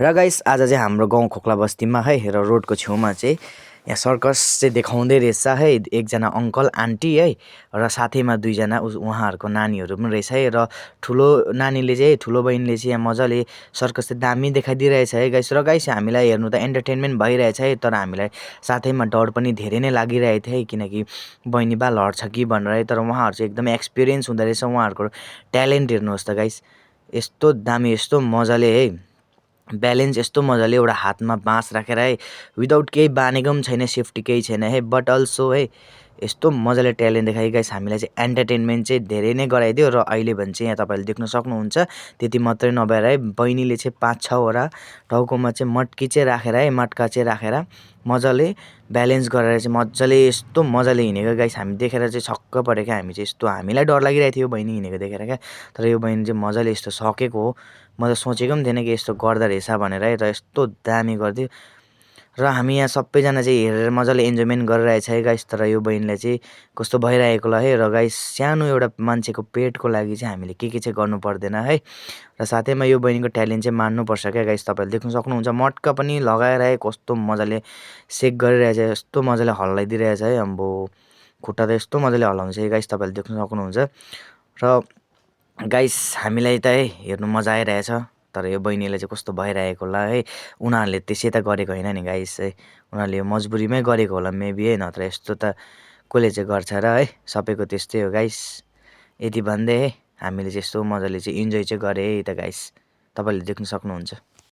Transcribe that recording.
र गाइस आज चाहिँ हाम्रो गाउँ खोक्ला बस्तीमा है र रोडको छेउमा चाहिँ यहाँ सर्कस चाहिँ देखाउँदै रहेछ है एकजना अङ्कल आन्टी है र साथैमा दुईजना उहाँहरूको नानीहरू पनि रहेछ है र ठुलो नानीले चाहिँ ठुलो बहिनीले चाहिँ यहाँ मजाले सर्कस चाहिँ दामी देखाइदिइरहेछ है गाइस। र गाइस हामीलाई हेर्नु त एन्टरटेनमेन्ट भइरहेछ है, तर हामीलाई साथैमा डर पनि धेरै नै लागिरहेको थियो है, किनकि बहिनी बा लड्छ कि भनेर है। तर उहाँहरू चाहिँ एकदमै एक्सपिरियन्स हुँदो रहेछ, उहाँहरूको ट्यालेन्ट हेर्नुहोस् त गाइस, यस्तो दामी यस्तो मजाले है ब्यालेन्स यस्तो मजाले एउटा हातमा बाँस राखेर है विदाउट केही बानेको पनि छैन, सेफ्टी केही छैन है, बट अल्सो है यस्तो मजाले ट्यालेन्ट देखायो गाइस। हामीलाई चाहिँ एन्टरटेनमेन्ट चाहिँ धेरै नै गराइदियो। र अहिले भने चाहिँ यहाँ तपाईँले देख्न सक्नुहुन्छ त्यति मात्रै नभएर है बहिनीले चाहिँ 5-6वटा टाउकोमा चाहिँ मट्की चाहिँ राखेर है मट्का चाहिँ राखेर मजाले ब्यालेन्स गरेर चाहिँ मजाले यस्तो मजाले हिँडेको गाइस। हामी देखेर चाहिँ छक्क पऱ्यो क्या, हामी चाहिँ यस्तो हामीलाई डर लागिरहेको थियो यो बहिनी हिँडेको देखेर क्या, तर यो बहिनी चाहिँ मजाले यस्तो सकेको हो। म त सोचेको पनि थिएन कि यस्तो गर्दो रहेछ भनेर है, र यस्तो दामी गरिदियो। र हामी यहाँ सबैजना चाहिँ हेरेर मजाले इन्जोयमेन्ट गरिरहेछ है गाइस। तर यो बहिनीलाई चाहिँ कस्तो भइरहेको ल है। र गाइस सानो एउटा मान्छेको पेटको लागि चाहिँ हामीले के चाहिँ गर्नु पर्दैन है। र साथैमा यो बहिनीको ट्यालेन्ट चाहिँ मान्नुपर्छ क्या गाइस। तपाईँले देख्न सक्नुहुन्छ मट्का पनि लगाएर है कस्तो मजाले सेक गरिरहेछ, यस्तो मजाले हल्लाइदिइरहेछ है। अम्बो खुट्टा त यस्तो मजाले हल्लाउँछ है गाइस, तपाईँले देख्न सक्नुहुन्छ। र गाइस हामीलाई त है हेर्नु मजा आइरहेछ, तर यो बहिनीलाई चाहिँ कस्तो भइरहेको होला है। उनीहरूले त्यसै त गरेको होइन नि गाइस है, उनीहरूले यो मजबुरीमै गरेको होला मेबी है, नत्र यस्तो त कसले चाहिँ गर्छ र है। सबैको त्यस्तै हो गाइस। यति भन्दै है हामीले चाहिँ यस्तो मजाले चाहिँ इन्जोय चाहिँ गरे है त गाइस, तपाईँले देख्न सक्नुहुन्छ।